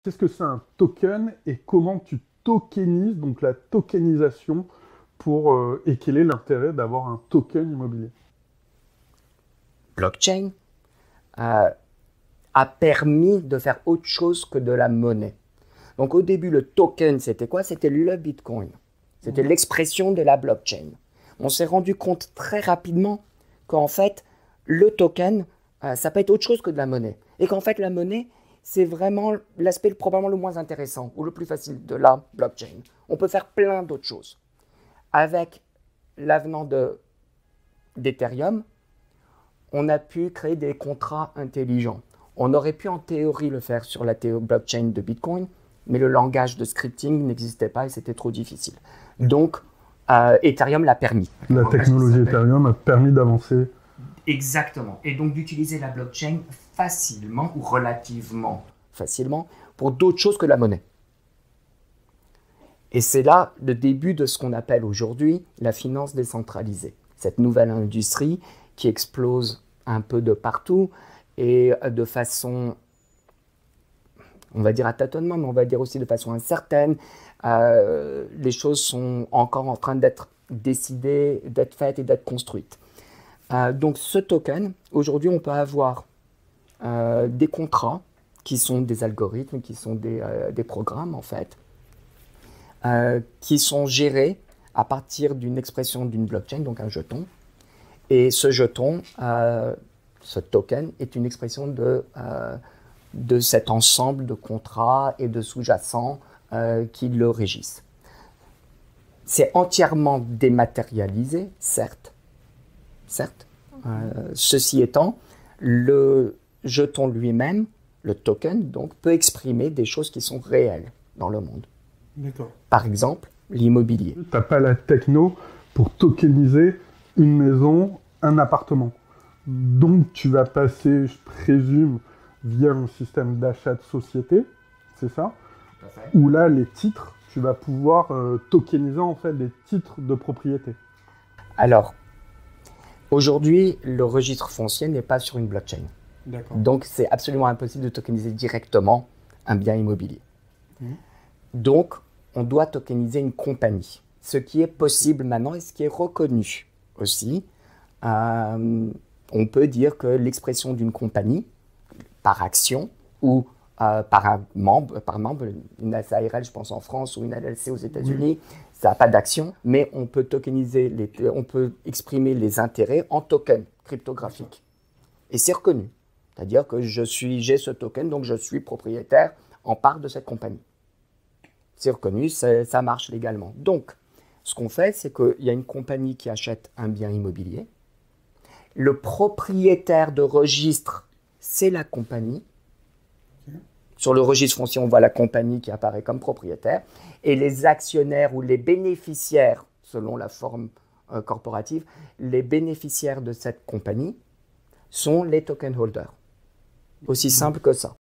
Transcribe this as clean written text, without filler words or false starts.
Qu'est-ce que c'est un token et comment tu tokenises, donc la tokenisation, et quel est l'intérêt d'avoir un token immobilier? Blockchain a, a permis de faire autre chose que de la monnaie. Donc au début, le token, c'était quoi? C'était le Bitcoin. C'était l'expression de la blockchain. On s'est rendu compte très rapidement qu'en fait, le token, ça peut être autre chose que de la monnaie. Et qu'en fait, la monnaie, c'est vraiment l'aspect probablement le moins intéressant ou le plus facile de la blockchain. On peut faire plein d'autres choses. Avec l'avenant d'Ethereum, on a pu créer des contrats intelligents. On aurait pu en théorie le faire sur la blockchain de Bitcoin, mais le langage de scripting n'existait pas et c'était trop difficile. Donc, Ethereum l'a permis. La technologie Ethereum a permis d'avancer. Exactement. Et donc d'utiliser la blockchain facilement ou relativement facilement pour d'autres choses que la monnaie. Et c'est là le début de ce qu'on appelle aujourd'hui la finance décentralisée. Cette nouvelle industrie qui explose un peu de partout et de façon, on va dire à tâtonnement, mais on va dire aussi de façon incertaine. Les choses sont encore en train d'être décidées, d'être faites et d'être construites. Donc ce token, aujourd'hui on peut avoir des contrats qui sont des algorithmes, qui sont des programmes en fait, qui sont gérés à partir d'une expression d'une blockchain, donc un jeton. Et ce jeton, ce token, est une expression de cet ensemble de contrats et de sous-jacents qui le régissent. C'est entièrement dématérialisé, certes. Ceci étant, le jeton lui-même, le token, donc, peut exprimer des choses qui sont réelles dans le monde. D'accord. Par exemple, l'immobilier. Tu n'as pas la techno pour tokeniser une maison, un appartement. Donc tu vas passer, je présume, via un système d'achat de société, c'est ça? Tout à fait. Où là, les titres, tu vas pouvoir tokeniser en fait des titres de propriété. Alors, aujourd'hui, le registre foncier n'est pas sur une blockchain. D'accord. Donc, c'est absolument impossible de tokeniser directement un bien immobilier. Donc, on doit tokeniser une compagnie. Ce qui est possible maintenant et ce qui est reconnu aussi. On peut dire que l'expression d'une compagnie, par action ou par un membre, une SARL, je pense en France, ou une LLC aux États-Unis, ça n'a pas d'action, mais on peut tokeniser, on peut exprimer les intérêts en token cryptographique. Et c'est reconnu. C'est-à-dire que j'ai ce token, donc je suis propriétaire en part de cette compagnie. C'est reconnu, ça marche légalement. Donc, ce qu'on fait, c'est qu'il y a une compagnie qui achète un bien immobilier. Le propriétaire de registre, c'est la compagnie. Sur le registre foncier, on voit la compagnie qui apparaît comme propriétaire. Et les actionnaires ou les bénéficiaires, selon la forme corporative, les bénéficiaires de cette compagnie sont les token holders. Aussi simple que ça.